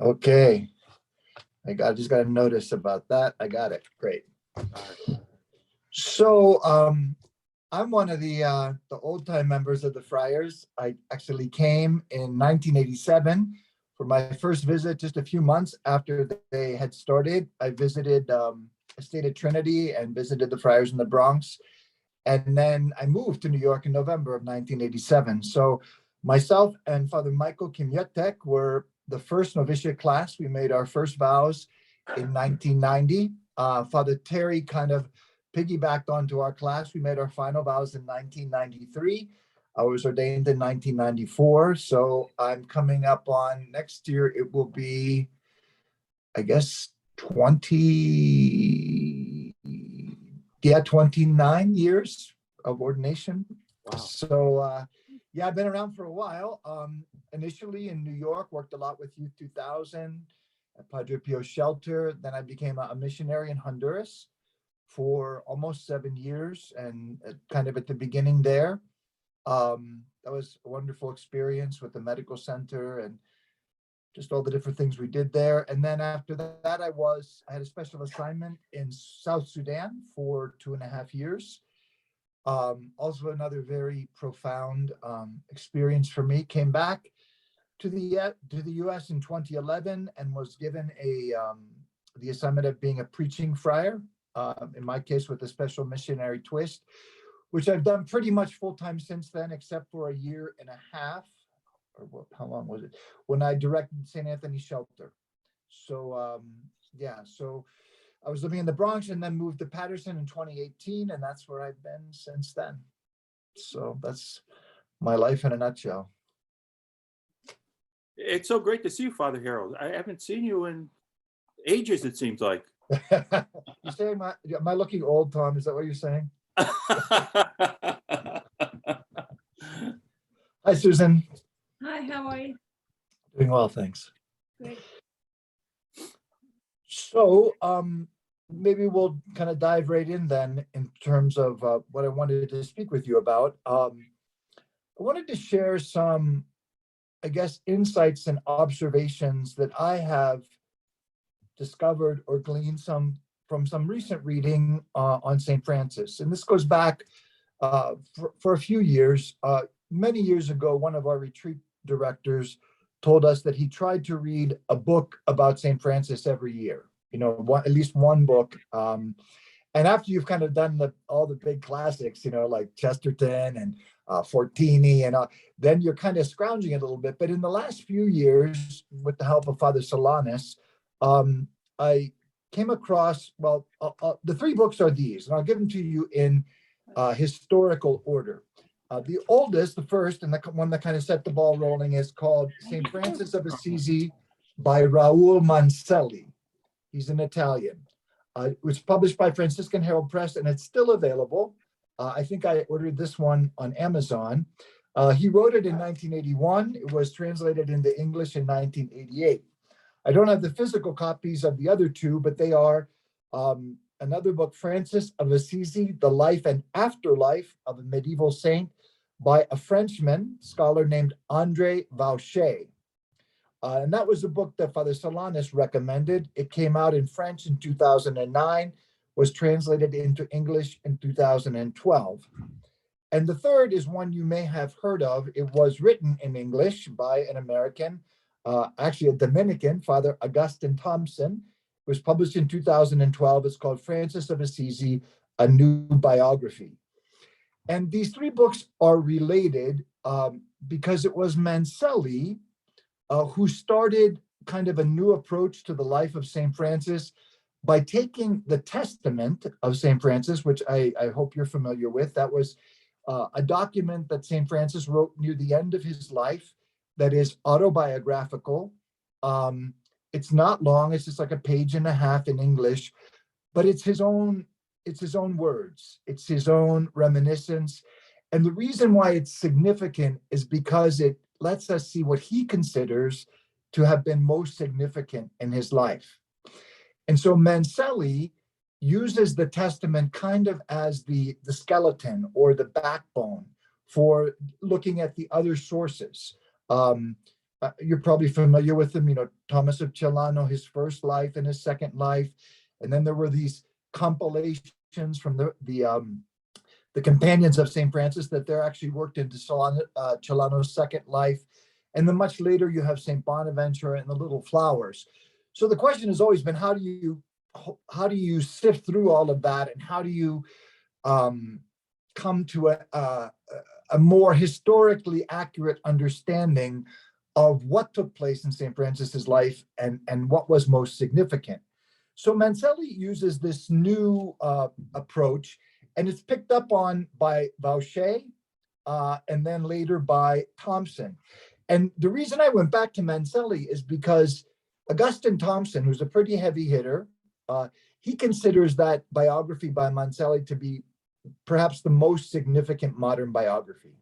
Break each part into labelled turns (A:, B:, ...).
A: Okay. Just got a notice about that. I got it. Great. So I'm one of the old time members of the Friars. I actually came in 1987 for my first visit, just a few months after they had started. I visited, I stayed at Trinity and visited the Friars in the Bronx. And then I moved to New York in November of 1987. So myself and Father Michael Kimietek were the first novitiate class. We made our first vows in 1990. Father Terry kind of piggybacked onto our class. We made our final vows in 1993. I was ordained in 1994. So I'm coming up on next year. It will be, I guess, 29 years of ordination. Wow. So yeah, I've been around for a while. Initially in New York, worked a lot with Youth 2000 at Padre Pio Shelter. Then I became a missionary in Honduras for almost 7 years, and kind of at the beginning there. That was a wonderful experience with the medical center and just all the different things we did there. And then after that, I had a special assignment in South Sudan for 2.5 years. Also another very profound experience for me. Came back to the US in 2011 and was given the assignment of being a preaching friar, in my case with a special missionary twist, which I've done pretty much full-time since then, except for 1.5 years, or how long was it, when I directed St. Anthony's Shelter. So yeah, so I was living in the Bronx and then moved to Patterson in 2018, and that's where I've been since then. So that's my life in a nutshell.
B: It's so great to see you, Father Harold. I haven't seen you in ages, it seems like.
A: You say, am I looking old, Tom? Is that what you're saying? Hi, Susan.
C: Hi, how are you?
A: Doing well, thanks.
C: Great.
A: So maybe we'll kind of dive right in then in terms of what I wanted to speak with you about. I wanted to share some, I guess, insights and observations that I have discovered or gleaned from some recent reading on St. Francis. And this goes back for a few years. Many years ago, one of our retreat directors told us that he tried to read a book about St. Francis every year, at least one book. And after you've kind of done all the big classics, like Chesterton and Fortini, and then you're kind of scrounging it a little bit. But in the last few years, with the help of Father Solanas, I came across, the 3 books are these, and I'll give them to you in historical order. The oldest, the first, and the one that kind of set the ball rolling, is called St. Francis of Assisi by Raoul Manselli. He's an Italian. It was published by Franciscan Herald Press, and it's still available. I think I ordered this one on Amazon. He wrote it in 1981. It was translated into English in 1988. I don't have the physical copies of the other 2, but they are another book, Francis of Assisi, The Life and Afterlife of a Medieval Saint, by a Frenchman, scholar named André Vauchez. And that was the book that Father Solanas recommended. It came out in French in 2009, was translated into English in 2012. And the third is one you may have heard of. It was written in English by an American, actually a Dominican, Father Augustine Thompson. It was published in 2012. It's called Francis of Assisi, A New Biography. And these 3 books are related because it was Manselli who started kind of a new approach to the life of St. Francis by taking the Testament of St. Francis, which I hope you're familiar with. That was a document that St. Francis wrote near the end of his life that is autobiographical. It's not long. It's just like 1.5 pages in English, but it's his own words. It's his own reminiscence. And the reason why it's significant is because it lets us see what he considers to have been most significant in his life. And so Manselli uses the Testament kind of as the skeleton or the backbone for looking at the other sources. You're probably familiar with him, Thomas of Celano, his first life and his second life. And then there were these compilations from the companions of St. Francis that they're actually worked into Celano's second life. And then much later you have St. Bonaventure and the Little Flowers. So the question has always been, how do you sift through all of that, and how do you come to a more historically accurate understanding of what took place in St. Francis's life and what was most significant? So Manselli uses this new approach, and it's picked up on by Vauchez and then later by Thompson. And the reason I went back to Manselli is because Augustine Thompson, who's a pretty heavy hitter, he considers that biography by Manselli to be perhaps the most significant modern biography.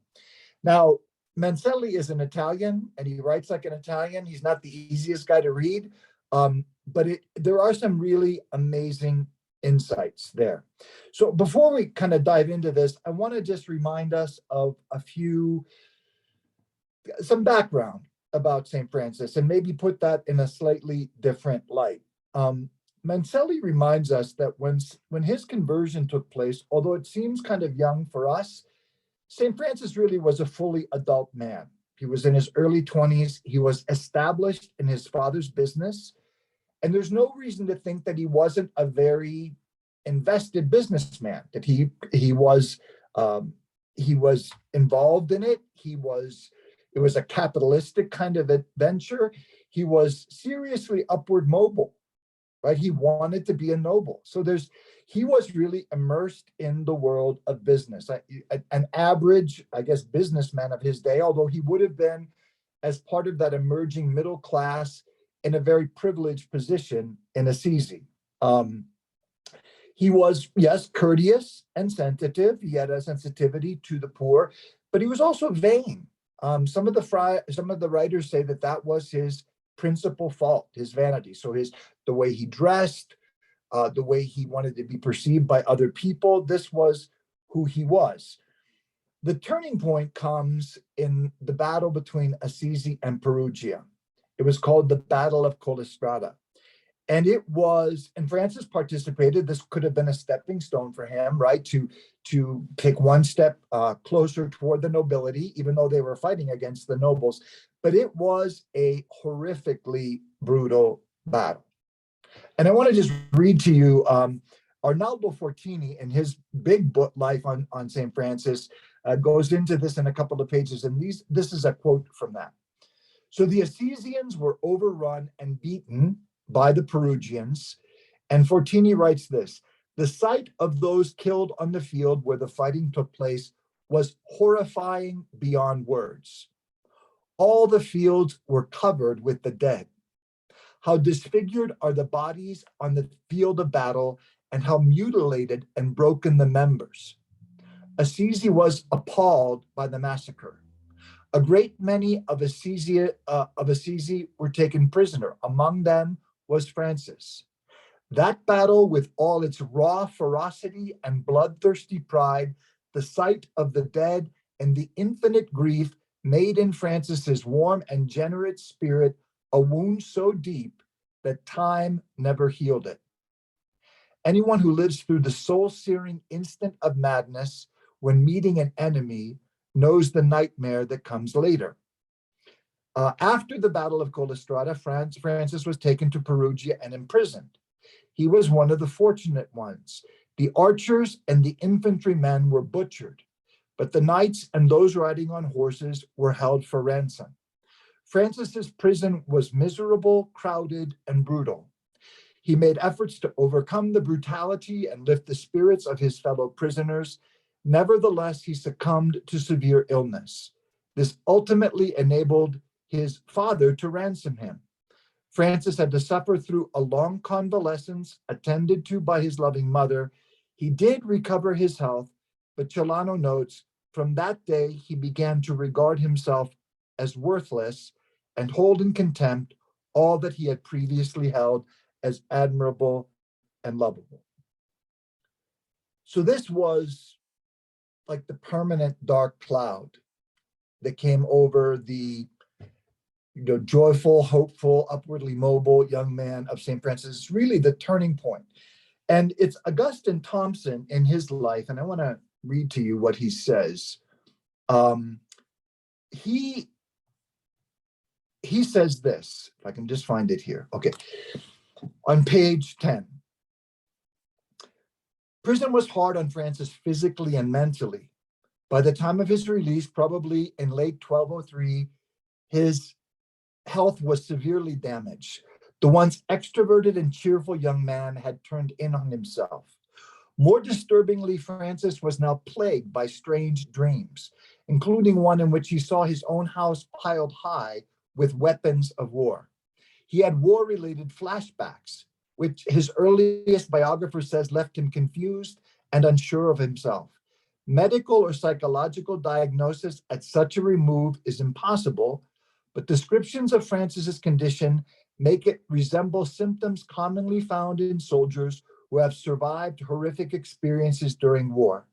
A: Now, Manselli is an Italian, and he writes like an Italian. He's not the easiest guy to read, but there are some really amazing insights there. So before we kind of dive into this, I want to just remind us of some background about St. Francis, and maybe put that in a slightly different light. Manselli reminds us that when his conversion took place, although it seems kind of young for us, St. Francis really was a fully adult man. He was in his early 20s. He was established in his father's business. And there's no reason to think that he wasn't a very invested businessman, that he was involved in it. It was a capitalistic kind of adventure. He was seriously upward mobile, right? He wanted to be a noble. So he was really immersed in the world of business, an average, I guess, businessman of his day, although he would have been, as part of that emerging middle class, in a very privileged position in Assisi. He was, yes, courteous and sensitive. He had a sensitivity to the poor, but he was also vain. Some of the writers say that was his principal fault, his vanity. So the way he dressed, the way he wanted to be perceived by other people, this was who he was. The turning point comes in the battle between Assisi and Perugia. It was called the Battle of Collestrada. And Francis participated. This could have been a stepping stone for him, right? To take one step closer toward the nobility, even though they were fighting against the nobles. But it was a horrifically brutal battle. And I want to just read to you Arnaldo Fortini, in his big book, Life on St. Francis, goes into this in a couple of pages. And this is a quote from that. So the Assisians were overrun and beaten by the Perugians. And Fortini writes this: the sight of those killed on the field where the fighting took place was horrifying beyond words. All the fields were covered with the dead. How disfigured are the bodies on the field of battle, and how mutilated and broken the members. Assisi was appalled by the massacre. A great many of Assisi were taken prisoner. Among them was Francis. That battle, with all its raw ferocity and bloodthirsty pride, the sight of the dead, and the infinite grief, made in Francis's warm and generous spirit a wound so deep that time never healed it. Anyone who lives through the soul-searing instant of madness when meeting an enemy knows the nightmare that comes later. After the Battle of Collestrada, Francis was taken to Perugia and imprisoned. He was one of the fortunate ones. The archers and the infantrymen were butchered, but the knights and those riding on horses were held for ransom. Francis's prison was miserable, crowded, and brutal. He made efforts to overcome the brutality and lift the spirits of his fellow prisoners. Nevertheless, he succumbed to severe illness. This ultimately enabled his father to ransom him. Francis had to suffer through a long convalescence, attended to by his loving mother. He did recover his health, but Celano notes, from that day he began to regard himself as worthless and hold in contempt all that he had previously held as admirable and lovable. So this was like the permanent dark cloud that came over the joyful, hopeful, upwardly mobile young man of St. Francis is really the turning point. And it's Augustine Thompson in his life, and I want to read to you what he says. He says this, if I can just find it here. Okay. On page 10. Prison was hard on Francis physically and mentally. By the time of his release, probably in late 1203, his health was severely damaged. The once extroverted and cheerful young man had turned in on himself. More disturbingly, Francis was now plagued by strange dreams, including one in which he saw his own house piled high with weapons of war. He had war-related flashbacks, which his earliest biographer says left him confused and unsure of himself. Medical or psychological diagnosis at such a remove is impossible, but descriptions of Francis's condition make it resemble symptoms commonly found in soldiers who have survived horrific experiences during war.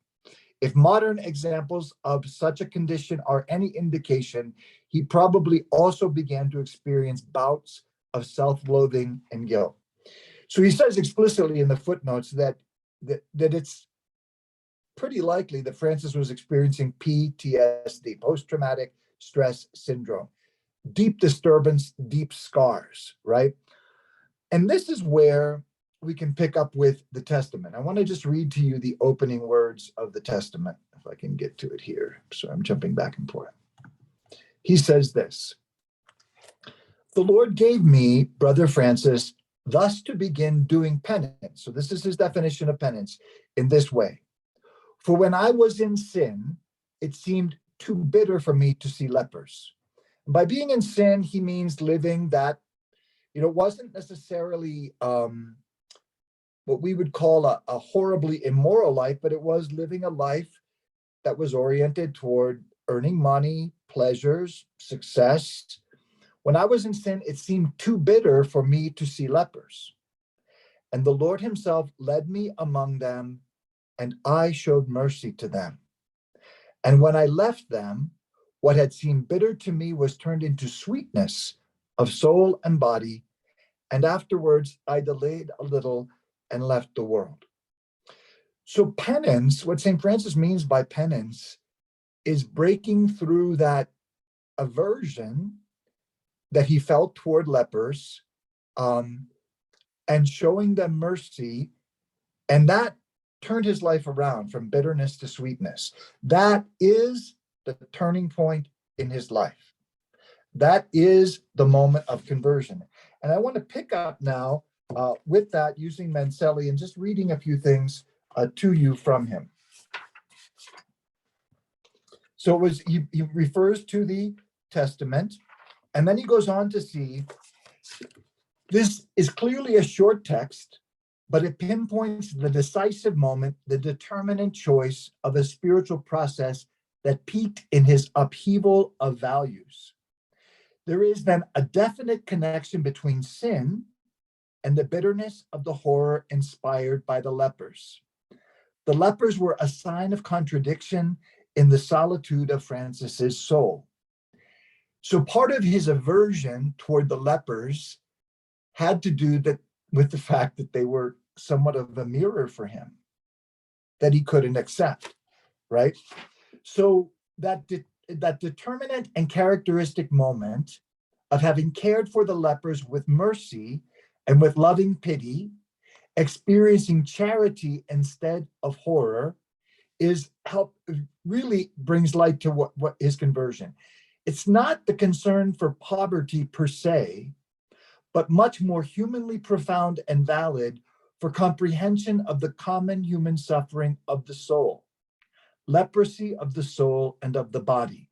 A: If modern examples of such a condition are any indication, he probably also began to experience bouts of self-loathing and guilt. So he says explicitly in the footnotes that it's pretty likely that Francis was experiencing PTSD, post-traumatic stress syndrome, deep disturbance, deep scars, right? And this is where we can pick up with the Testament. I want to just read to you the opening words of the Testament, if I can get to it here. So I'm jumping back and forth. He says this: "The Lord gave me, Brother Francis, thus to begin doing penance." So this is his definition of penance in this way. "For when I was in sin, it seemed too bitter for me to see lepers." And by being in sin, he means living that, wasn't necessarily what we would call a horribly immoral life, but it was living a life that was oriented toward earning money, pleasures, success. When I was in sin, it seemed too bitter for me to see lepers. And the Lord himself led me among them, and I showed mercy to them. And when I left them, what had seemed bitter to me was turned into sweetness of soul and body. And afterwards, I delayed a little and left the world. So penance, what St. Francis means by penance, is breaking through that aversion that he felt toward lepers, and showing them mercy. And that turned his life around from bitterness to sweetness. That is the turning point in his life. That is the moment of conversion. And I want to pick up now with that, using Manselli and just reading a few things to you from him. So he refers to the Testament, and then he goes on to see, this is clearly a short text, but it pinpoints the decisive moment, the determinant choice of a spiritual process that peaked in his upheaval of values. There is then a definite connection between sin and the bitterness of the horror inspired by the lepers. The lepers were a sign of contradiction in the solitude of Francis's soul. So part of his aversion toward the lepers had to do with the fact that they were somewhat of a mirror for him that he couldn't accept, right? So that determinant and characteristic moment of having cared for the lepers with mercy and with loving pity, experiencing charity instead of horror, really brings light to what his conversion. It's not the concern for poverty per se, but much more humanly profound and valid for comprehension of the common human suffering of the soul, leprosy of the soul and of the body.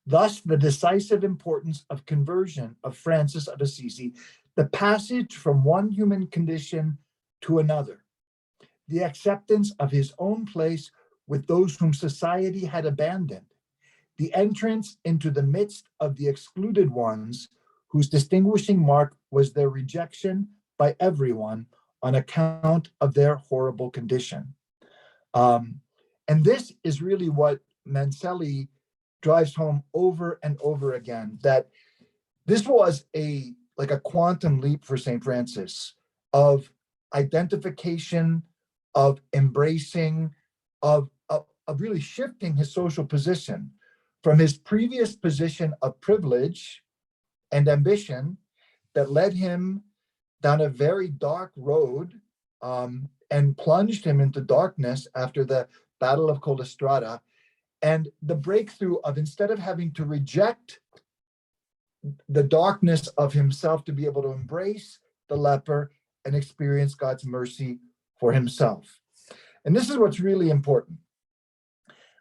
A: Thus, the decisive importance of conversion of Francis of Assisi, the passage from one human condition to another, the acceptance of his own place with those whom society had abandoned, the entrance into the midst of the excluded ones whose distinguishing mark was their rejection by everyone on account of their horrible condition. And this is really what Manselli drives home over and over again, that This was like a quantum leap for St. Francis of identification, of embracing, of really shifting his social position from his previous position of privilege and ambition that led him down a very dark road, and plunged him into darkness after the Battle of Collestrada, and the breakthrough of, instead of having to reject the darkness of himself, to be able to embrace the leper and experience God's mercy for himself. And this is what's really important.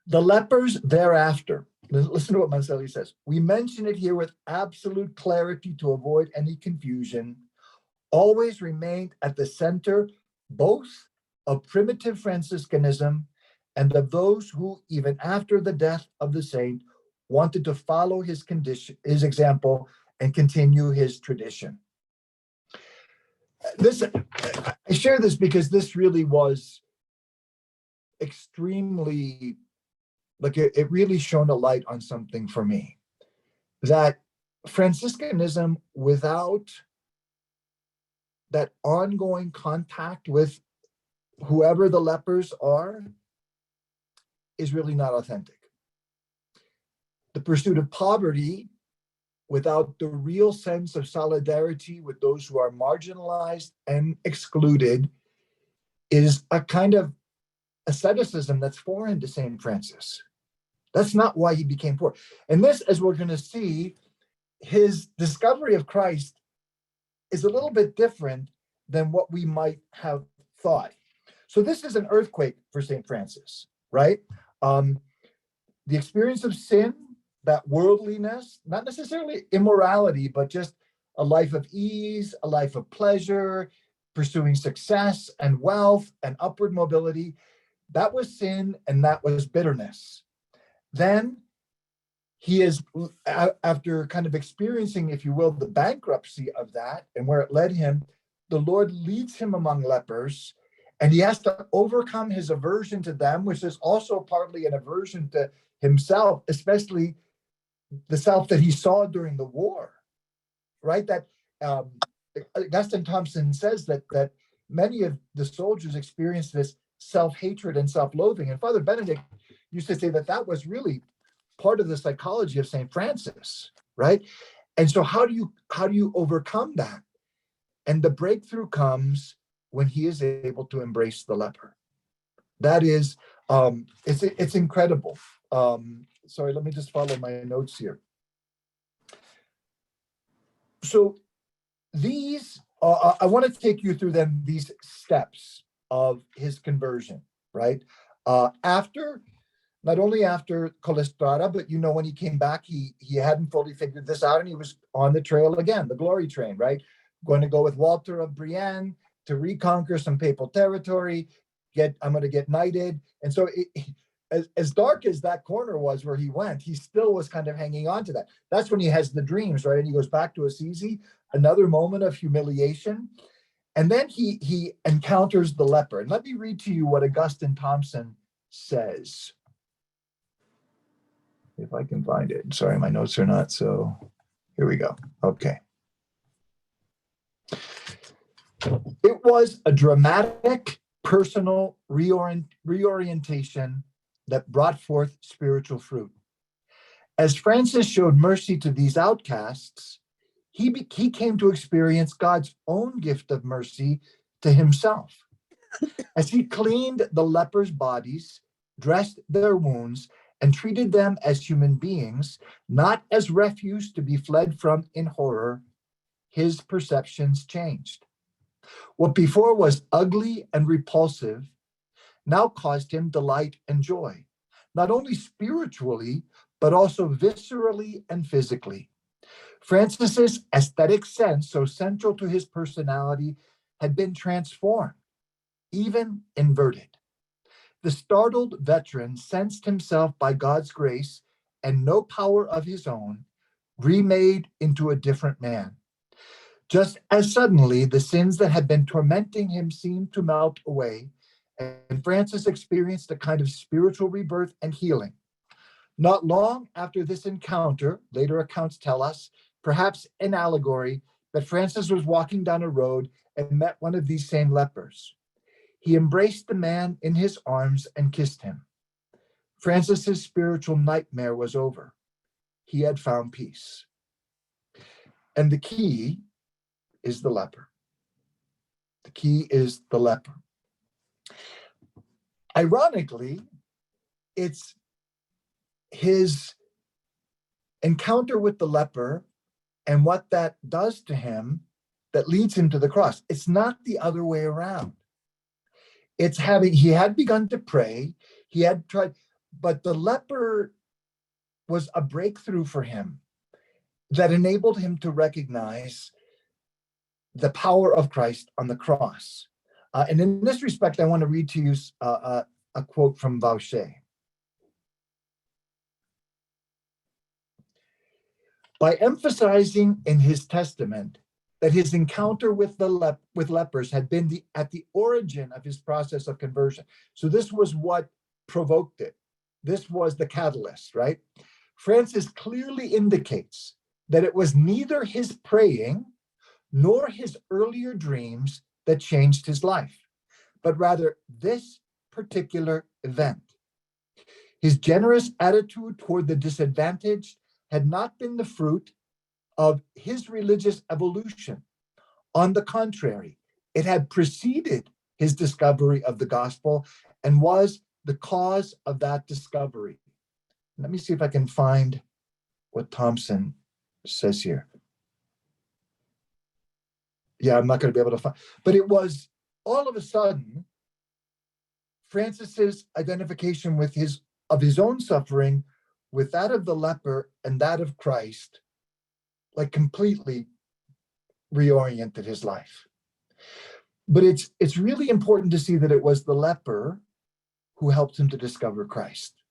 A: The lepers thereafter, listen to what Manselli says. We mention it here with absolute clarity to avoid any confusion, always remained at the center both of primitive Franciscanism and of those who, even after the death of the saint, wanted to follow his example and continue his tradition. I share this because this really was extremely, like, it really shone a light on something for me, that Franciscanism without that ongoing contact with whoever the lepers are is really not authentic. The pursuit of poverty without the real sense of solidarity with those who are marginalized and excluded is a kind of asceticism that's foreign to St. Francis. That's not why he became poor. And this, as we're going to see, his discovery of Christ is a little bit different than what we might have thought. So this is an earthquake for St. Francis, right? The experience of sin, that worldliness, not necessarily immorality, but just a life of ease, a life of pleasure, pursuing success and wealth and upward mobility, that was sin and that was bitterness. Then he is, after kind of experiencing, if you will, the bankruptcy of that and where it led him, the Lord leads him among lepers, and he has to overcome his aversion to them, which is also partly an aversion to himself, especially the self that he saw during the war, right? That Augustine Thompson says that many of the soldiers experienced this self-hatred and self-loathing. And Father Benedict used to say that was really part of the psychology of St. Francis, right? And so how do you overcome that? And the breakthrough comes when he is able to embrace the leper. That is, it's incredible. Sorry, let me just follow my notes here. So these, I want to take you through then these steps of his conversion, right? Not only after Collestrada, but when he came back, he hadn't fully figured this out, and he was on the trail again, the glory train, right? Going to go with Walter of Brienne to reconquer some papal territory. I'm going to get knighted. And so as dark as that corner was where he went, he still was kind of hanging on to that. That's when he has the dreams, right? And he goes back to Assisi, another moment of humiliation. And then he encounters the leper. And let me read to you what Augustine Thompson says. If I can find it. Sorry, my notes are not so. Here we go. Okay. It was a dramatic, personal reorientation that brought forth spiritual fruit. As Francis showed mercy to these outcasts, he came to experience God's own gift of mercy to himself. As he cleaned the lepers' bodies, dressed their wounds, and treated them as human beings, not as refuse to be fled from in horror, his perceptions changed. What before was ugly and repulsive now caused him delight and joy, not only spiritually, but also viscerally and physically. Francis's aesthetic sense, so central to his personality, had been transformed, even inverted. The startled veteran sensed himself by God's grace and no power of his own, remade into a different man. Just as suddenly, the sins that had been tormenting him seemed to melt away, and Francis experienced a kind of spiritual rebirth and healing. Not long after this encounter, later accounts tell us perhaps an allegory, that Francis was walking down a road and met one of these same lepers. He embraced the man in his arms and kissed him. Francis's spiritual nightmare was over. He had found peace. And the key is the leper. The key is the leper. Ironically, it's his encounter with the leper and what that does to him that leads him to the cross. It's not the other way around. He had begun to pray, he had tried, but the leper was a breakthrough for him that enabled him to recognize the power of Christ on the cross. And in this respect, I want to read to you a quote from Vauchez. By emphasizing in his testament that his encounter with lepers had been at the origin of his process of conversion. So this was what provoked it. This was the catalyst, right? Francis clearly indicates that it was neither his praying nor his earlier dreams that changed his life, but rather this particular event. His generous attitude toward the disadvantaged had not been the fruit of his religious evolution. On the contrary, it had preceded his discovery of the gospel and was the cause of that discovery. Let me see if I can find what Thompson says here. Yeah, I'm not going to be able to find, but it was all of a sudden, Francis's identification with his own suffering, with that of the leper and that of Christ, like completely reoriented his life. But it's really important to see that it was the leper who helped him to discover Christ.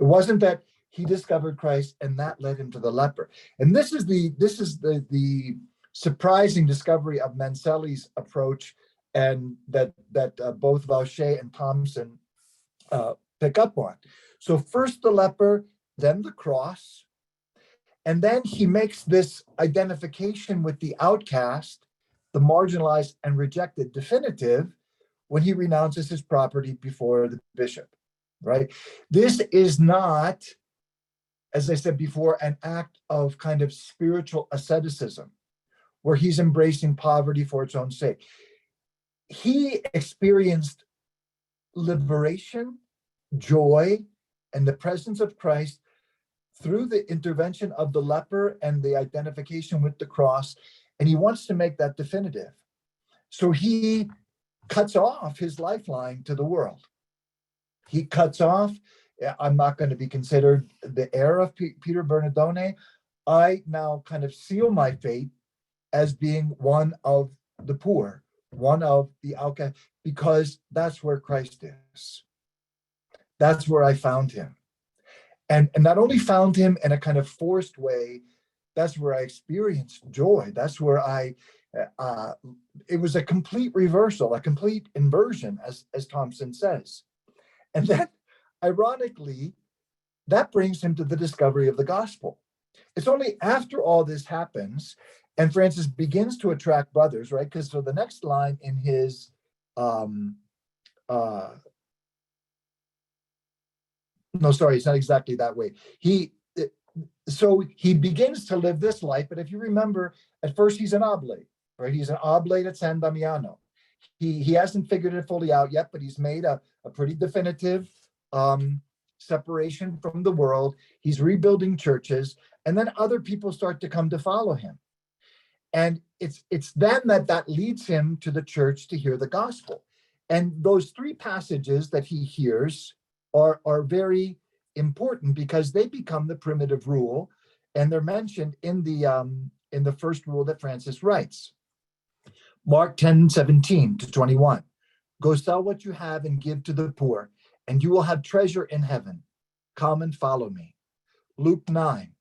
A: It wasn't that he discovered Christ and that led him to the leper. And this is the surprising discovery of Manselli's approach, and that both Vauchez and Thompson pick up on. So first the leper, then the cross, and then he makes this identification with the outcast, the marginalized and rejected, definitive when he renounces his property before the bishop, right? This is not, as I said before, an act of kind of spiritual asceticism where he's embracing poverty for its own sake. He experienced liberation, joy, and the presence of Christ through the intervention of the leper and the identification with the cross, and he wants to make that definitive. So he cuts off his lifeline to the world. He cuts off, I'm not going to be considered the heir of Peter Bernardone. I now kind of seal my fate as being one of the poor, one of the outcast, because that's where Christ is. That's where I found him. And not only found him in a kind of forced way, that's where I experienced joy. That's where it was a complete reversal, a complete inversion, as Thompson says. And then, ironically, that brings him to the discovery of the gospel. It's only after all this happens, and Francis begins to attract brothers, right? Because so the next line in his no, sorry, it's not exactly that way. So he begins to live this life, but if you remember, at first he's an oblate, right? He's an oblate at San Damiano. He hasn't figured it fully out yet, but he's made a pretty definitive separation from the world. He's rebuilding churches, and then other people start to come to follow him. And it's then that leads him to the church to hear the gospel. And those three passages that he hears are very important because they become the primitive rule, and they're mentioned in the first rule that Francis writes. Mark 10:17-21. Go sell what you have and give to the poor, and you will have treasure in heaven. Come and follow me. Luke 9.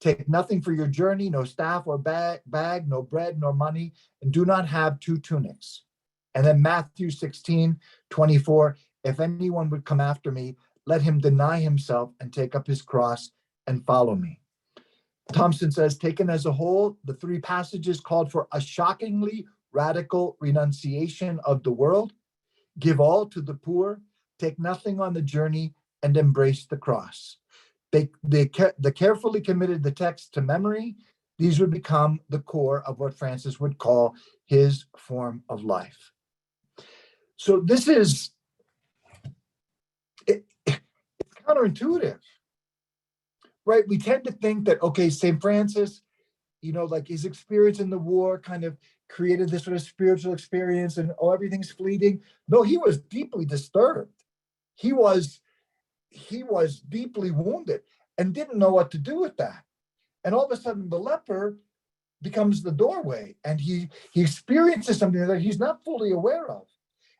A: Take nothing for your journey, no staff or bag, no bread, nor money, and do not have two tunics. And then Matthew 16:24. If anyone would come after me, let him deny himself and take up his cross and follow me. Thompson says, taken as a whole, the three passages called for a shockingly radical renunciation of the world, give all to the poor, take nothing on the journey, and embrace the cross. They carefully committed the text to memory. These would become the core of what Francis would call his form of life. So this is it's counterintuitive, right? We tend to think that, okay, St. Francis, like his experience in the war kind of created this sort of spiritual experience and, oh, everything's fleeting. No, he was deeply disturbed. He was deeply wounded and didn't know what to do with that. And all of a sudden the leper becomes the doorway, and he experiences something that he's not fully aware of.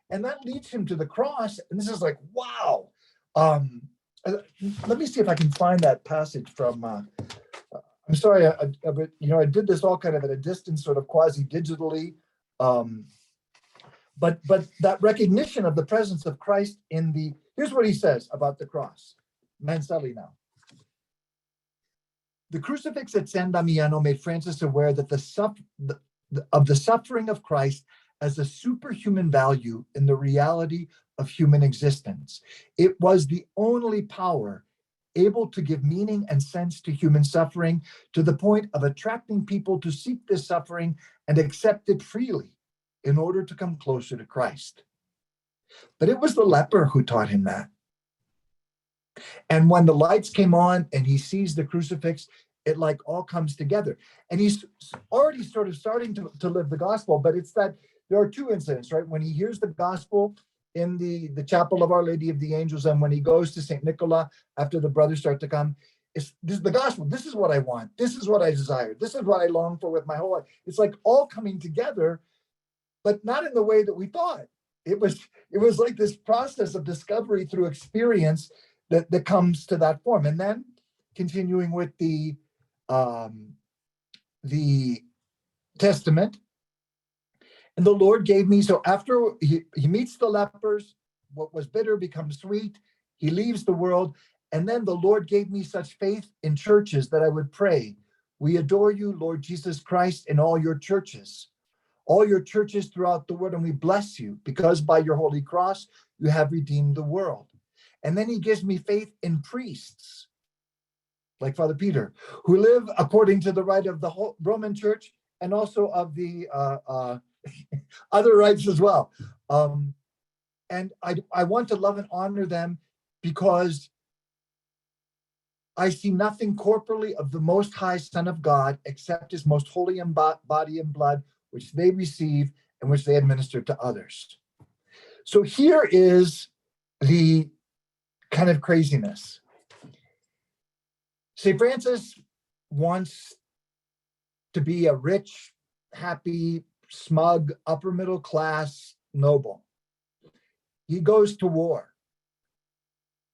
A: And that leads him to the cross. And this is like, wow. Let me see if I can find that passage from, I'm sorry, I did this all kind of at a distance, sort of quasi-digitally. But that recognition of the presence of Christ here's what he says about the cross. Manselli now. The crucifix at San Damiano made Francis aware that the suffering of Christ as a superhuman value in the reality of human existence. It was the only power able to give meaning and sense to human suffering, to the point of attracting people to seek this suffering and accept it freely in order to come closer to Christ. But it was the leper who taught him that. And when the lights came on and he sees the crucifix, it like all comes together. And he's already sort of starting to live the gospel, but it's that there are two incidents, right? When he hears the gospel in the chapel of Our Lady of the Angels, and when he goes to St. Nicola after the brothers start to come, this is the gospel. This is what I want. This is what I desire. This is what I long for with my whole life. It's like all coming together, but not in the way that we thought. It was like this process of discovery through experience that comes to that form. And then continuing with the testament. And the Lord gave me, so after he meets the lepers, what was bitter becomes sweet. He leaves the world. And then the Lord gave me such faith in churches that I would pray, we adore you, Lord Jesus Christ, in all your churches throughout the world. And we bless you because by your holy cross, you have redeemed the world. And then he gives me faith in priests, like Father Peter, who live according to the rite of the whole Roman Church and also of the other rites as well. And I want to love and honor them because I see nothing corporally of the Most High Son of God except his most holy body and blood, which they receive and which they administer to others. So here is the kind of craziness. St. Francis wants to be a rich, happy, smug, upper middle class noble. He goes to war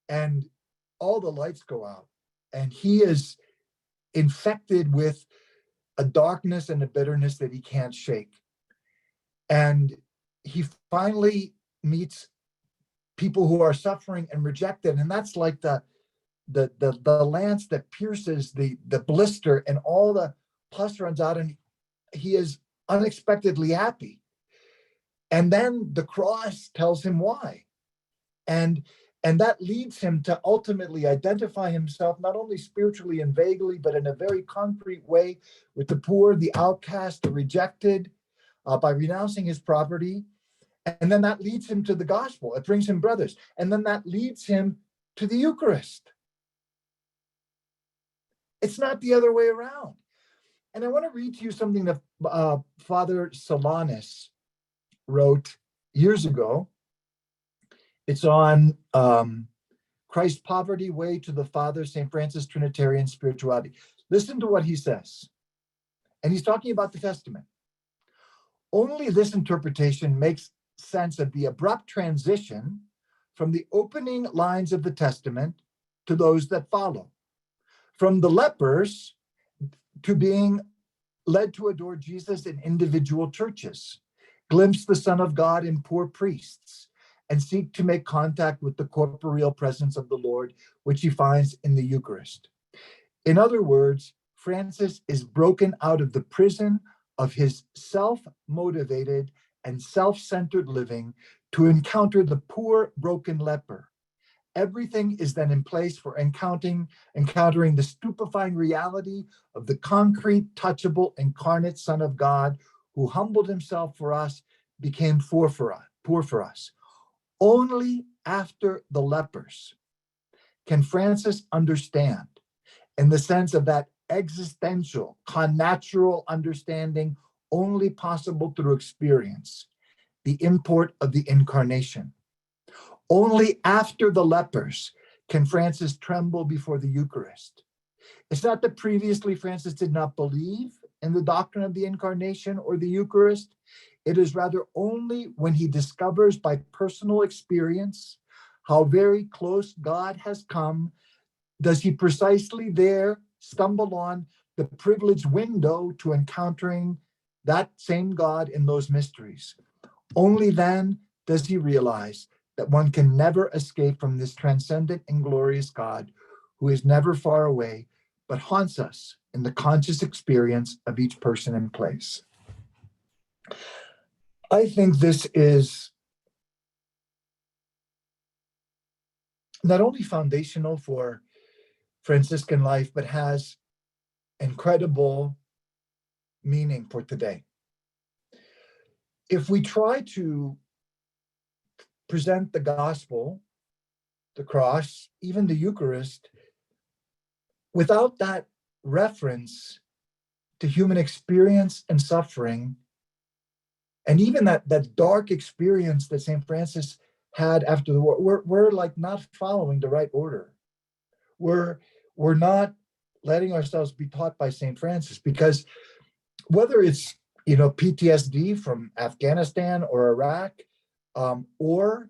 A: and all the lights go out and he is infected with a darkness and a bitterness that he can't shake. And he finally meets people who are suffering and rejected. And that's like the lance that pierces the blister, and all the pus runs out and he is unexpectedly happy. And then the cross tells him why. And that leads him to ultimately identify himself, not only spiritually and vaguely, but in a very concrete way with the poor, the outcast, the rejected, by renouncing his property. And then that leads him to the gospel. It brings him brothers. And then that leads him to the Eucharist. It's not the other way around. And I want to read to you something that Father Solanus wrote years ago. It's on Christ's poverty, way to the Father, St. Francis Trinitarian spirituality. Listen to what he says. And he's talking about the Testament. Only this interpretation makes sense of the abrupt transition from the opening lines of the Testament to those that follow. From the lepers to being led to adore Jesus in individual churches, glimpse the Son of God in poor priests, and seek to make contact with the corporeal presence of the Lord, which he finds in the Eucharist. In other words, Francis is broken out of the prison of his self-motivated and self-centered living to encounter the poor, broken leper. Everything is then in place for encountering the stupefying reality of the concrete, touchable, incarnate Son of God, who humbled himself for us, became poor for us. Only after the lepers can Francis understand, in the sense of that existential, connatural understanding only possible through experience, the import of the incarnation. Only after the lepers can Francis tremble before the Eucharist. It's not that previously Francis did not believe in the doctrine of the incarnation or the Eucharist. It is rather only when he discovers by personal experience how very close God has come, does he precisely there stumble on the privileged window to encountering that same God in those mysteries. Only then does he realize that one can never escape from this transcendent and glorious God who is never far away, but haunts us in the conscious experience of each person and place. I think this is not only foundational for Franciscan life, but has incredible meaning for today. If we try to present the gospel, the cross, even the Eucharist, without that reference to human experience and suffering, and even that dark experience that St. Francis had after the war, we're like not following the right order. We're not letting ourselves be taught by St. Francis, because whether it's PTSD from Afghanistan or Iraq, or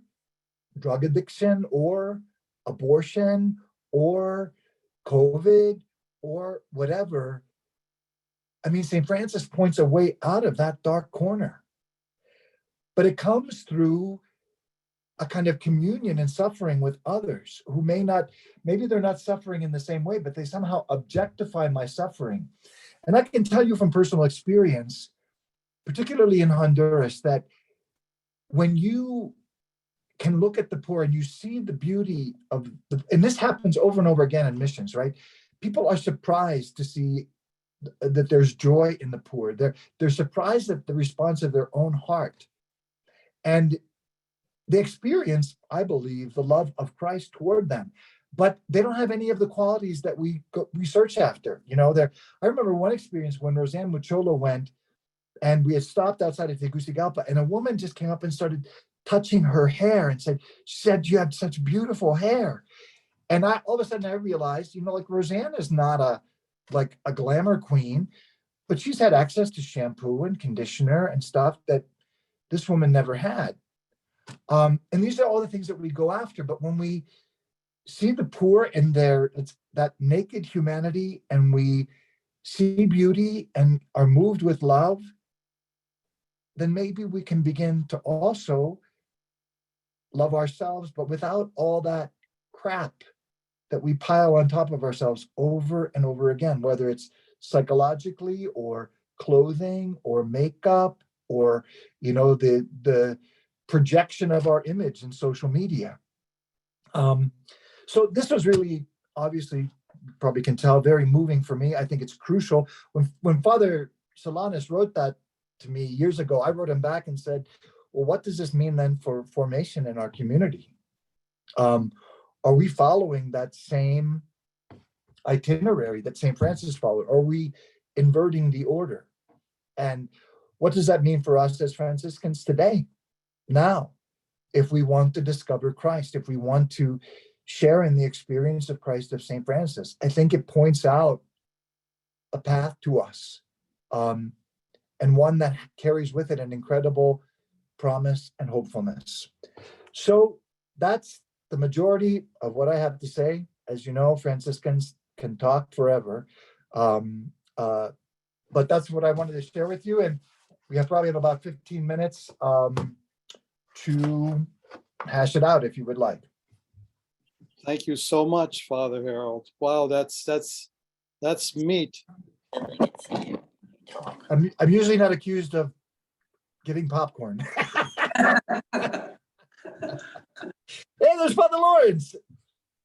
A: drug addiction, or abortion, or COVID, or whatever, I mean, St. Francis points a way out of that dark corner. But it comes through a kind of communion and suffering with others who maybe they're not suffering in the same way, but they somehow objectify my suffering. And I can tell you from personal experience, particularly in Honduras, that when you can look at the poor and you see the beauty of and this happens over and over again in missions, right? People are surprised to see that there's joy in the poor. They're surprised at the response of their own heart. And they experience, I believe, the love of Christ toward them, but they don't have any of the qualities that we search after. I remember one experience when Roseanne Muchola went, and we had stopped outside of Tegucigalpa, and a woman just came up and started touching her hair and she said, "You have such beautiful hair." And all of a sudden I realized, like Roseanne is not a glamour queen, but she's had access to shampoo and conditioner and stuff that this woman never had. And these are all the things that we go after. But when we see the poor in that naked humanity, and we see beauty and are moved with love, then maybe we can begin to also love ourselves, but without all that crap that we pile on top of ourselves over and over again, whether it's psychologically or clothing or makeup or, the projection of our image in social media. So this was really, obviously, you probably can tell, very moving for me. I think it's crucial. When Father Solanas wrote that to me years ago, I wrote him back and said, well, what does this mean then for formation in our community? Are we following that same itinerary that St. Francis followed? Are we inverting the order? And what does that mean for us as Franciscans today, now, if we want to discover Christ, if we want to share in the experience of Christ of St. Francis? I think it points out a path to us, and one that carries with it an incredible promise and hopefulness. So that's the majority of what I have to say. As you know, Franciscans can talk forever, but that's what I wanted to share with you. And we probably have about 15 minutes to hash it out if you would like.
C: Thank you so much, Father Harold. Wow, that's That's meat.
A: I'm usually not accused of giving popcorn. Hey, there's Father Lawrence.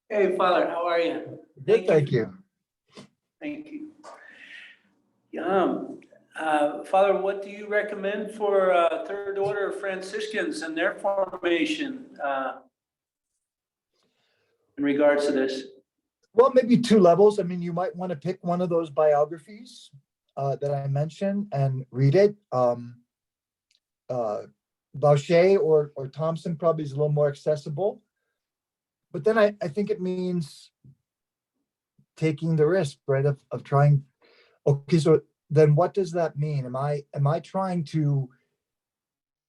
D: Hey, Father, how are you?
A: Good, thank you.
D: Thank you. Father, what do you recommend for Third Order Franciscans and their formation in regards to this?
A: Well, maybe two levels. I mean, you might want to pick one of those biographies that I mentioned and read it. Vauchez or Thompson probably is a little more accessible. But then I think it means taking the risk, right, of trying. Okay, so then what does that mean? Am I trying to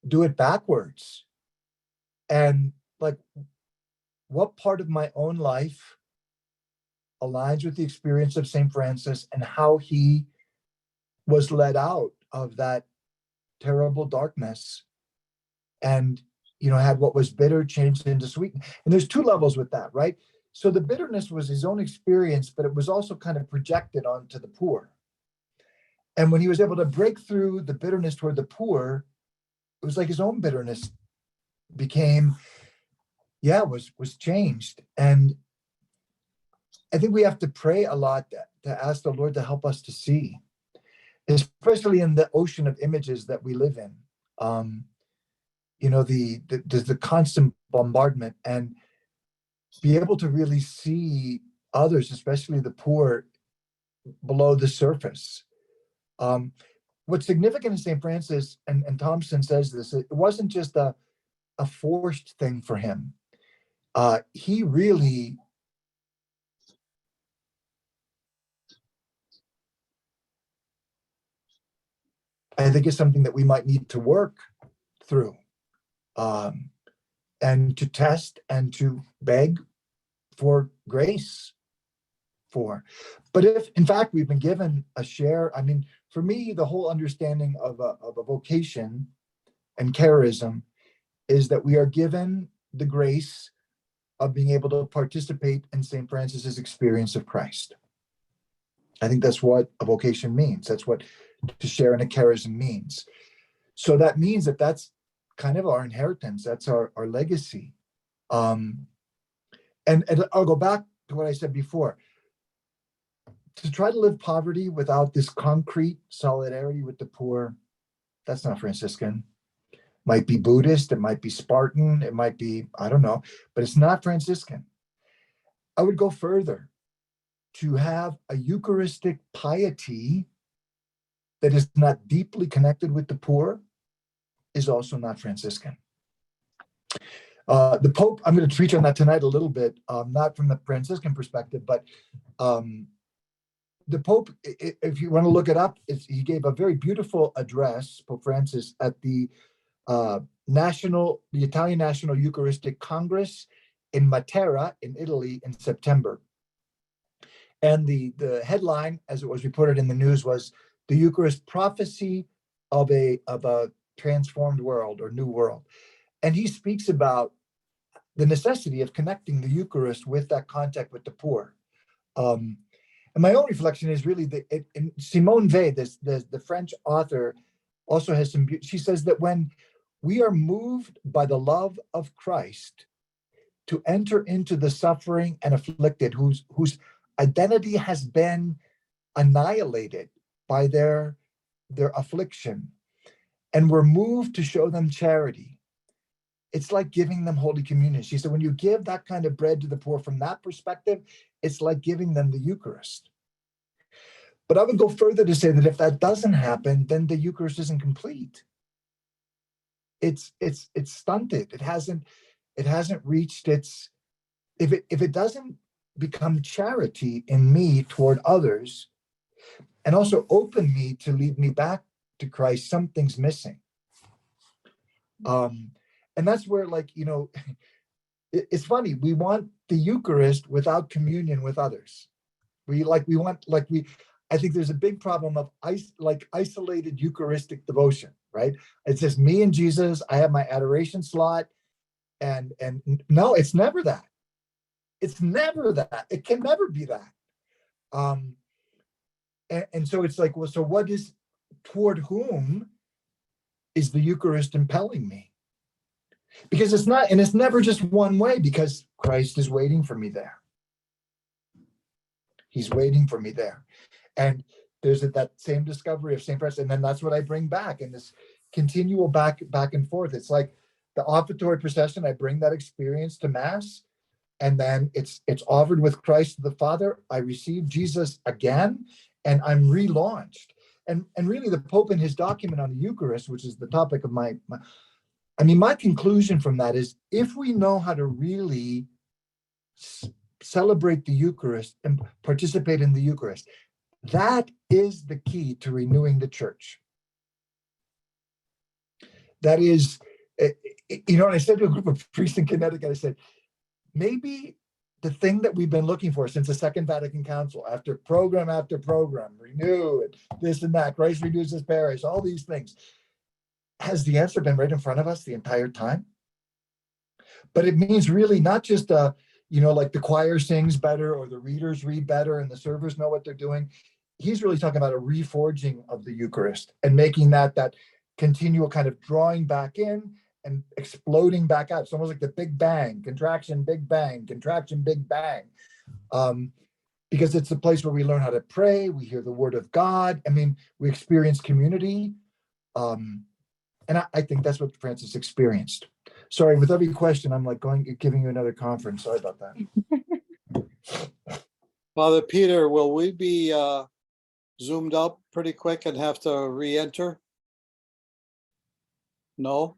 A: do it backwards? And like, what part of my own life aligns with the experience of St. Francis and how he was led out of that terrible darkness and, had what was bitter changed into sweet. And there's two levels with that, right? So the bitterness was his own experience, but it was also kind of projected onto the poor. And when he was able to break through the bitterness toward the poor, it was like his own bitterness became, was changed. And I think we have to pray a lot to ask the Lord to help us to see, especially in the ocean of images that we live in. The constant bombardment, and be able to really see others, especially the poor, below the surface. What's significant in St. Francis, and Thompson says this, it wasn't just a forced thing for him. He really I think it's something that we might need to work through, and to test and to beg for grace for. But if, in fact, we've been given a share, I mean, for me, the whole understanding of a vocation and charism is that we are given the grace of being able to participate in St. Francis's experience of Christ. I think that's what a vocation means. That's what to share in a charism means. So that means that that's kind of our inheritance. That's our legacy. And I'll go back to what I said before. To try to live poverty without this concrete solidarity with the poor, that's not Franciscan. Might be Buddhist, it might be Spartan, it might be, I don't know, but it's not Franciscan. I would go further. To have a Eucharistic piety that is not deeply connected with the poor is also not Franciscan. The Pope, I'm going to treat on that tonight a little bit, not from the Franciscan perspective, but the Pope, if you want to look it up, he gave a very beautiful address, Pope Francis, at the Italian National Eucharistic Congress in Matera in Italy in September. And the headline, as it was reported in the news, was "The Eucharist Prophecy of a Transformed World or New World." And he speaks about the necessity of connecting the Eucharist with that contact with the poor. And my own reflection is really that Simone Weil, the French author, also has some. She says that when we are moved by the love of Christ to enter into the suffering and afflicted, whose identity has been annihilated by their affliction, and we're moved to show them charity, it's like giving them Holy Communion. She said, when you give that kind of bread to the poor from that perspective, it's like giving them the Eucharist. But I would go further to say that if that doesn't happen, then the Eucharist isn't complete. It's stunted. It hasn't reached its, if it doesn't become charity in me toward others, and also open me to lead me back to Christ, something's missing. And that's where, it's funny, we want the Eucharist without communion with others. I think there's a big problem of isolated Eucharistic devotion, right? It's just me and Jesus. I have my adoration slot, and no, it's never that. It's never that. It can never be that. And so it's like, well, so what is, toward whom is the Eucharist impelling me? Because it's not, and it's never just one way, because Christ is waiting for me there. He's waiting for me there. And there's that same discovery of St. Francis. And then that's what I bring back in this continual back and forth. It's like the offertory procession, I bring that experience to Mass, and then it's offered with Christ to the Father. I receive Jesus again, and I'm relaunched. And really the Pope in his document on the Eucharist, which is the topic of my conclusion from that is, if we know how to really celebrate the Eucharist and participate in the Eucharist, that is the key to renewing the church. That is, and I said to a group of priests in Connecticut, I said, maybe the thing that we've been looking for since the Second Vatican Council, after program, renew it, this and that, Christ renews his parish, all these things, has the answer been right in front of us the entire time? But it means really not just, like the choir sings better or the readers read better and the servers know what they're doing. He's really talking about a reforging of the Eucharist and making that continual kind of drawing back in and exploding back out. It's almost like the Big Bang, contraction, Big Bang, contraction, Big Bang. Because it's the place where we learn how to pray, we hear the word of God. I mean, we experience community. And I think that's what Francis experienced. Sorry, with every question, I'm like giving you another conference. Sorry about that.
C: Father Peter, will we be zoomed up pretty quick and have to re-enter? No?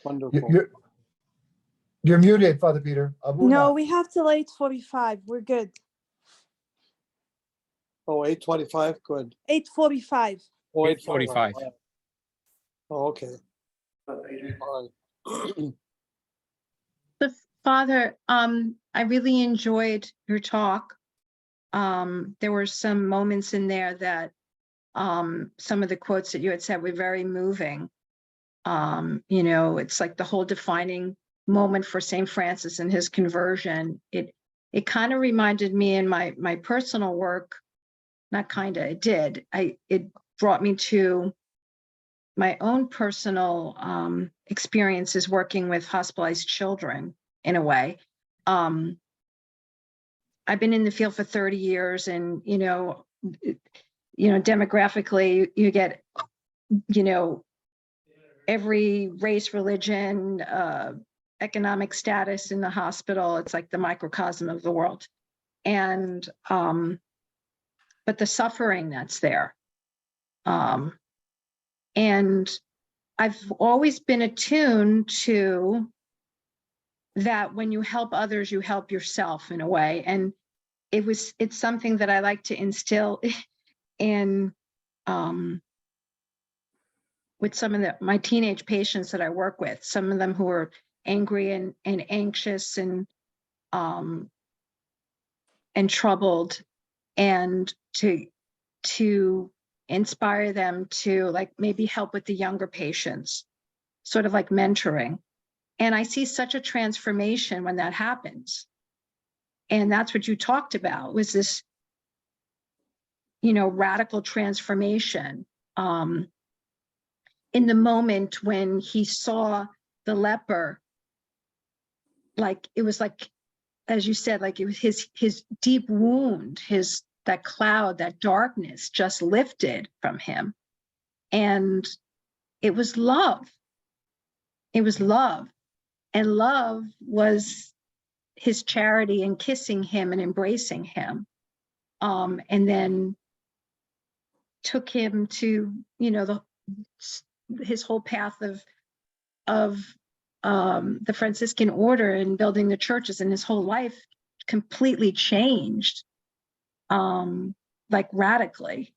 C: Wonderful.
A: You're muted, Father Peter.
E: No, we have till 8:45. We're good.
C: Oh, 8:25, good.
E: 8:45.
C: Oh,
F: 8:45.
C: Oh, okay. All right.
G: The Father, I really enjoyed your talk. There were some moments in there that some of the quotes that you had said were very moving. It's like the whole defining moment for St. Francis and his conversion. It kind of reminded me in my personal work, not kind of, it did. It brought me to my own personal experiences working with hospitalized children in a way. I've been in the field for 30 years and, demographically you get, every race, religion, economic status in the hospital. It's like the microcosm of the world. And, but the suffering that's there. And I've always been attuned to that when you help others, you help yourself in a way. And it's something that I like to instill in with some of my teenage patients that I work with, some of them who are angry and anxious and troubled, and to inspire them to like maybe help with the younger patients, sort of like mentoring. And I see such a transformation when that happens. And that's what you talked about, was this, radical transformation. In the moment when he saw the leper, like it was like, as you said, like it was his deep wound, that cloud, that darkness just lifted from him. And it was love. It was love. And love was his charity and kissing him and embracing him. And then took him to, his whole path of the Franciscan order and building the churches, and his whole life completely changed, like radically.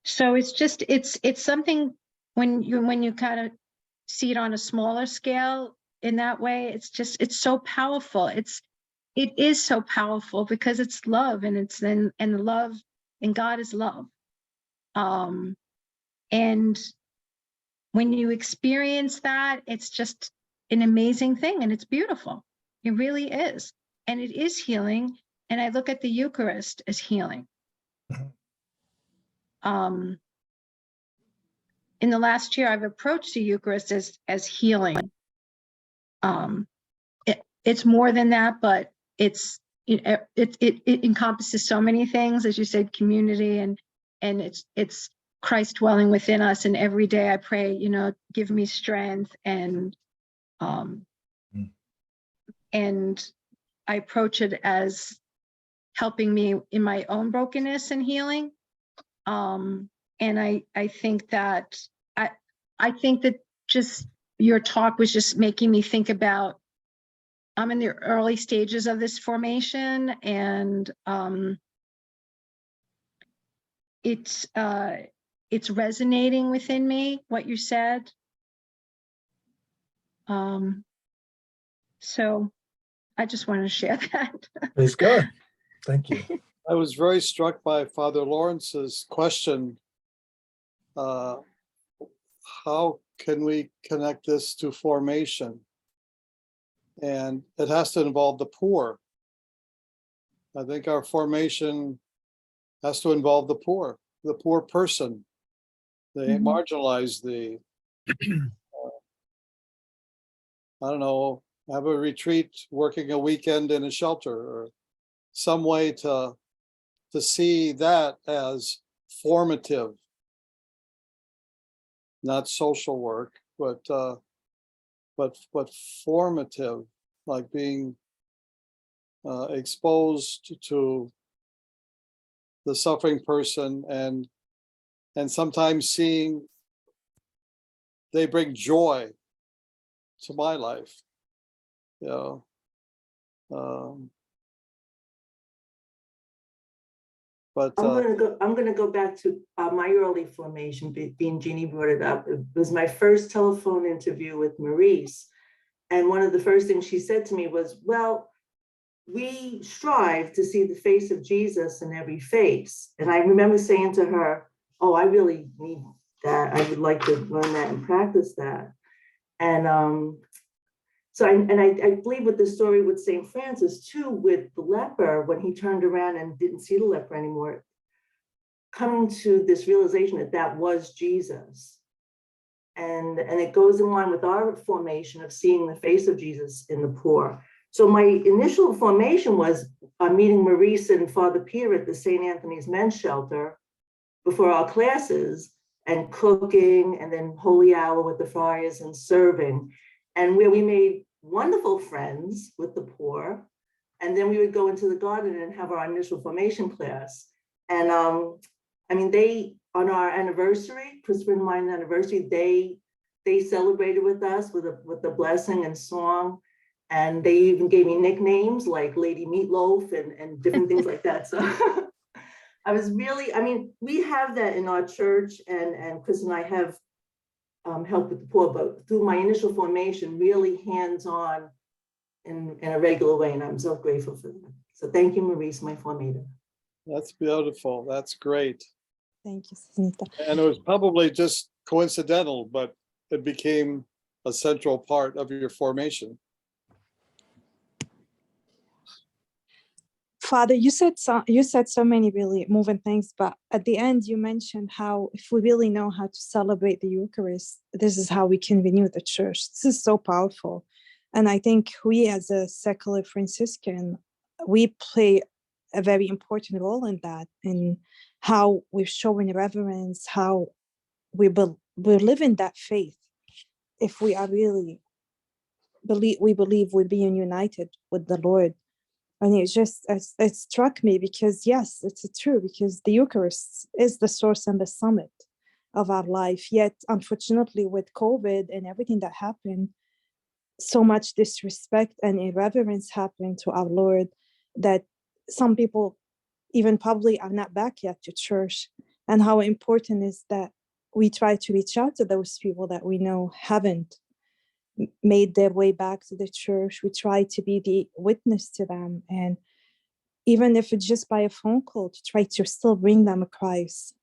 G: So it's something when you kind of see it on a smaller scale in that way, it's so powerful. It is so powerful because it's love, and and love, and God is love. And when you experience that, it's just an amazing thing, and it's beautiful. It really is. And it is healing, and I look at the Eucharist as healing. In the last year, I've approached the Eucharist as healing. It's more than that, but it encompasses so many things, as you said, community, and it's Christ dwelling within us. And every day I pray, give me strength, and I approach it as helping me in my own brokenness and healing. And I think that just your talk was just making me think about, I'm in the early stages of this formation, and it's resonating within me, what you said. So I just wanted to share that.
A: Praise God. Thank you.
C: I was very struck by Father Lawrence's question. How can we connect this to formation? And it has to involve the poor. I think our formation has to involve the poor person, the marginalized, the, I don't know, have a retreat, working a weekend in a shelter, or some way to see that as formative, not social work, but formative, like being exposed to the suffering person, and sometimes seeing they bring joy to my life. But
F: I'm gonna go back to my early formation. Being Jeannie brought it up. It was my first telephone interview with Maurice, and one of the first things she said to me was, "Well, we strive to see the face of Jesus in every face." And I remember saying to her, "Oh, I really need that. I would like to learn that and practice that." And so I believe with the story with St. Francis too, with the leper, when he turned around and didn't see the leper anymore, coming to this realization that that was Jesus. And it goes in line with our formation of seeing the face of Jesus in the poor. So my initial formation was meeting Maurice and Father Peter at the St. Anthony's Men's Shelter before our classes, and cooking, and then holy hour with the friars and serving, and where we made wonderful friends with the poor. And then we would go into the garden and have our initial formation class. And they, on our anniversary, Christopher and mine anniversary, they celebrated with us with a blessing and song. And they even gave me nicknames like Lady Meatloaf and different things like that. So I was really, we have that in our church, and Chris and I have helped with the poor, but through my initial formation, really hands-on in a regular way, and I'm so grateful for that. So thank you, Maurice, my formator.
C: that's beautiful. That's great.
E: Thank you, Sister.
C: And it was probably just coincidental, but it became a central part of your formation.
E: Father, you said so many really moving things, but at the end you mentioned how if we really know how to celebrate the Eucharist, this is how we can renew the church. This is so powerful. And I think we as a secular Franciscan, we play a very important role in that, in how we're showing reverence, how we live in that faith. If we are really believe we're being united with the Lord. And it struck me because, yes, it's true, because the Eucharist is the source and the summit of our life. Yet, unfortunately, with COVID and everything that happened, so much disrespect and irreverence happened to our Lord that some people even probably are not back yet to church. And how important is that we try to reach out to those people that we know haven't made their way back to the church. We try to be the witness to them, and even if it's just by a phone call, to try to still bring them a Christ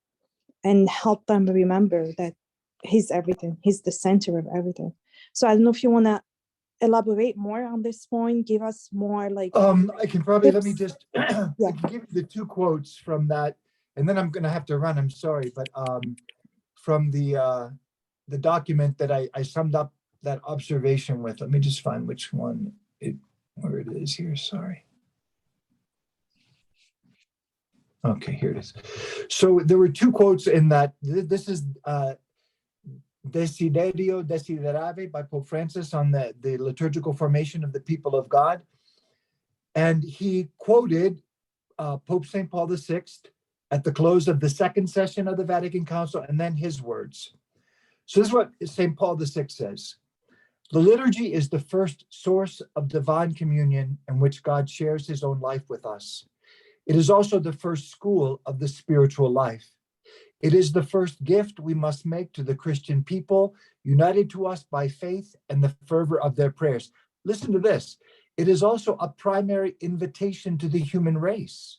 E: and help them remember that he's everything, he's the center of everything. So I don't know if you want to elaborate more on this point? Give us more like
A: I can probably, let me
E: tips?
A: just, I can give you the two quotes from that, and then I'm gonna have to run, I'm sorry, but from the document that I summed up that observation with. Let me just find which one where it is here, sorry. Okay, here it is. So there were two quotes in that. This is Desiderio Desiderave by Pope Francis on the liturgical formation of the people of God. And he quoted Pope St. Paul VI at the close of the second session of the Vatican Council, and then his words. So this is what St. Paul VI says. The liturgy is the first source of divine communion in which God shares his own life with us. It is also the first school of the spiritual life. It is the first gift we must make to the Christian people, united to us by faith and the fervor of their prayers. Listen to this. It is also a primary invitation to the human race,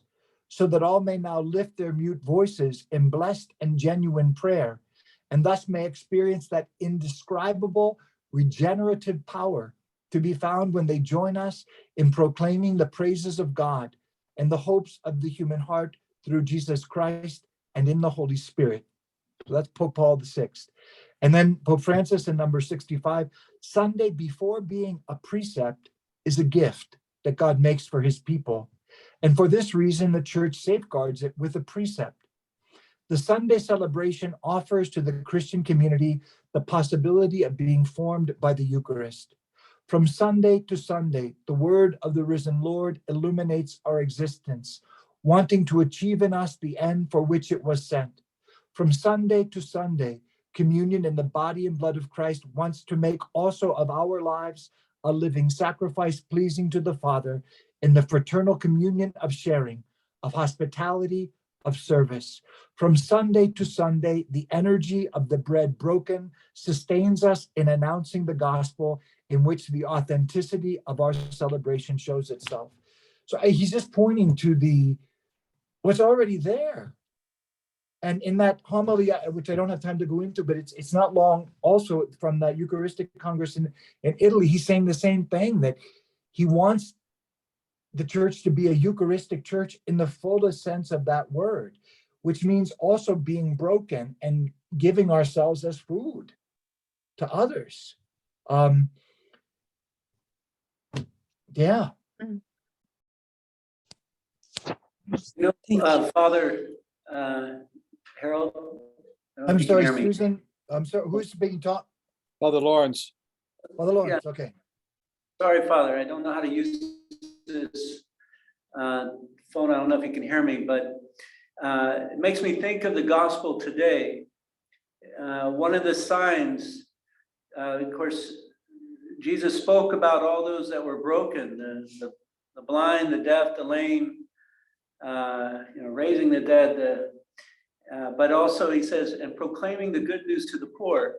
A: so that all may now lift their mute voices in blessed and genuine prayer, and thus may experience that indescribable regenerative power to be found when they join us in proclaiming the praises of God and the hopes of the human heart through Jesus Christ and in the Holy Spirit. So that's Pope Paul VI. And then Pope Francis in number 65, Sunday, before being a precept, is a gift that God makes for his people. And for this reason, the church safeguards it with a precept. The Sunday celebration offers to the Christian community the possibility of being formed by the Eucharist. From Sunday to Sunday, the word of the risen Lord illuminates our existence, wanting to achieve in us the end for which it was sent. From Sunday to Sunday, communion in the body and blood of Christ wants to make also of our lives a living sacrifice pleasing to the Father in the fraternal communion of sharing, of hospitality, of service. From Sunday to Sunday, the energy of the bread broken sustains us in announcing the gospel, in which the authenticity of our celebration shows itself. So he's just pointing to what's already there. And in that homily, which I don't have time to go into, but it's not long, also from that Eucharistic Congress in Italy, he's saying the same thing, that he wants the church to be a Eucharistic church in the fullest sense of that word, which means also being broken and giving ourselves as food to others. Yeah.
D: Father Harold. I don't know
A: I'm
D: if you can
A: sorry,
D: hear me.
A: Susan. I'm sorry, who's speaking top?
C: Father Lawrence.
A: Father Lawrence, okay.
D: Sorry, Father, I don't know how to use this phone. I don't know if you can hear me, but it makes me think of the gospel today. One of the signs, of course, Jesus spoke about all those that were broken, the blind, the deaf, the lame, raising the dead, but also he says, and proclaiming the good news to the poor.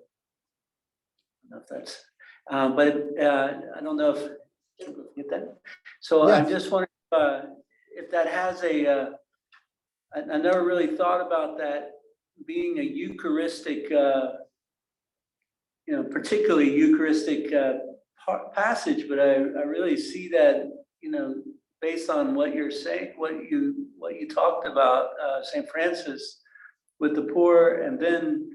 D: I don't know if that's, I don't know if you get that. So
A: Yes.
D: I'm just wondering if that has I never really thought about that being a Eucharistic, particularly Eucharistic passage, but I really see that, based on what you're saying, what you talked about, St. Francis with the poor, and then,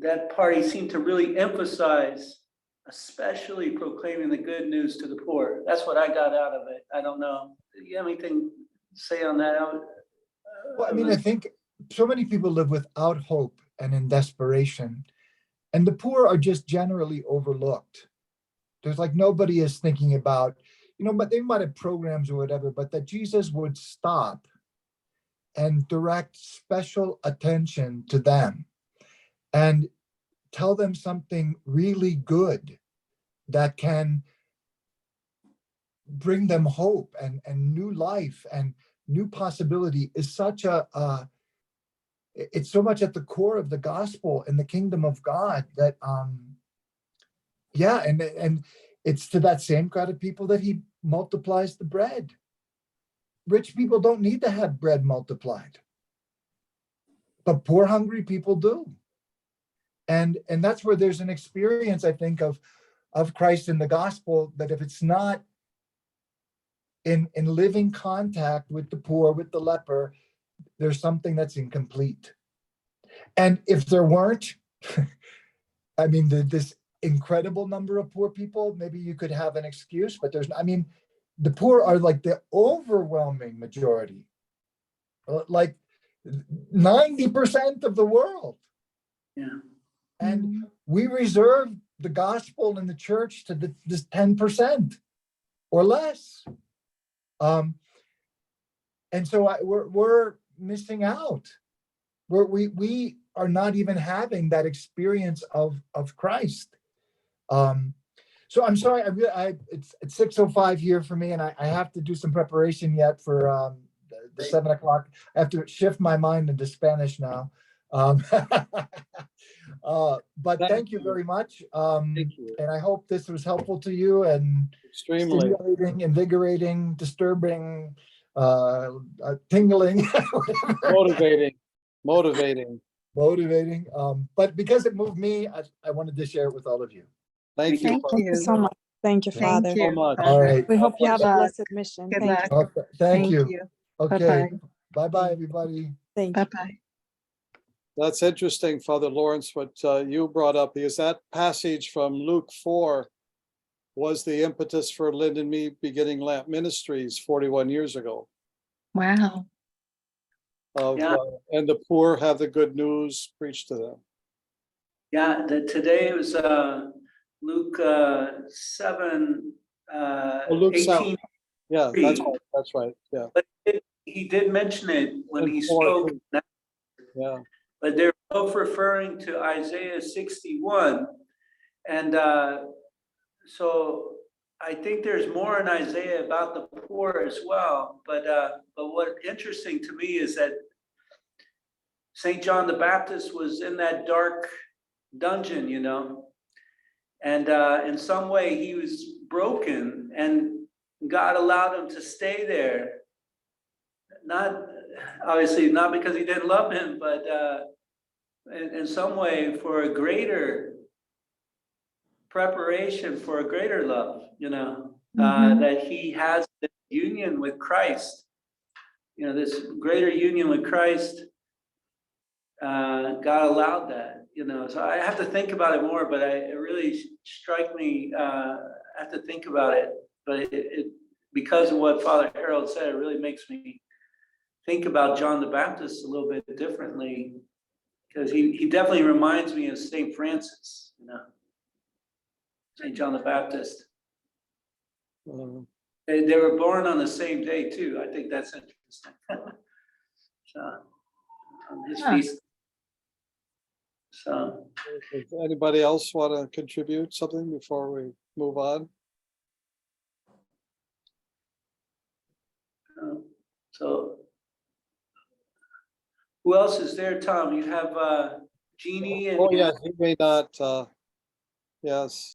D: that part he seemed to really emphasize, especially proclaiming the good news to the poor. That's what I got out of it. I don't know. Do you have anything to say on that?
A: Well, I mean, I think so many people live without hope and in desperation, and the poor are just generally overlooked. There's like nobody is thinking about, but they might have programs or whatever, but that Jesus would stop and direct special attention to them and tell them something really good that can bring them hope and new life and new possibility is such it's so much at the core of the gospel and the kingdom of God that and it's to that same crowd of people that he multiplies the bread. Rich people don't need to have bread multiplied, but poor hungry people do. And that's where there's an experience, I think, of of Christ in the gospel, that if it's not in living contact with the poor, with the leper, there's something that's incomplete. And if there weren't, I mean, this incredible number of poor people, maybe you could have an excuse, but there's, I mean, the poor are like the overwhelming majority, like 90% of the world.
D: Yeah.
A: And we reserve the gospel in the church to this 10% or less. And so we're missing out. We are not even having that experience of Christ. So I'm sorry, it's 6:05 here for me, and I have to do some preparation yet for the 7 o'clock. I have to shift my mind into Spanish now. But thank you very much.
C: Thank you.
A: And I hope this was helpful to you and
C: Extremely.
A: stimulating, invigorating, disturbing, tingling,
C: Motivating.
A: But because it moved me, I wanted to share it with all of you.
C: Thank you.
G: Thank
E: Thank you
G: you.
E: so much. Thank you,
G: Thank
E: Father.
C: So
G: you.
C: much.
A: All right.
E: We hope you have
G: Good
E: a
G: luck.
E: blessed mission.
G: Good
E: Thank
G: luck.
E: you.
A: Okay, thank you. Okay.
G: Bye-bye.
A: Bye-bye, everybody.
E: Thank you.
G: Bye-bye.
C: That's interesting, Father Lawrence, what you brought up, because that passage from Luke 4 was the impetus for Lynn and me beginning Lamp Ministries 41 years ago.
G: Wow.
D: Yeah.
C: And the poor have the good news preached to them.
D: Yeah, today it was Luke 7,
C: Luke
D: 18.
C: 7. Yeah, that's right. Yeah.
D: But he did mention it when
C: And
D: he
C: 4,
D: spoke.
C: yeah.
D: But they're both referring to Isaiah 61. And so I think there's more in Isaiah about the poor as well. But what's interesting to me is that St. John the Baptist was in that dark dungeon, you know, and in some way he was broken, and God allowed him to stay there. Not obviously not because he didn't love him, but in some way for a greater preparation, for a greater love, you know, that he has this union with Christ, you know, this greater union with Christ. God allowed that, you know, so I have to think about it more, but it really struck me. I have to think about it, but it because of what Father Herald said, it really makes me think about John the Baptist a little bit differently, because he definitely reminds me of St. Francis, you know, St. John the Baptist. They were born on the same day too. I think that's interesting. So on his feast. So
C: Does anybody else want to contribute something before we move on?
D: so who else is there, Tom? You have Jeannie and
C: Oh, yes, he may not, yes.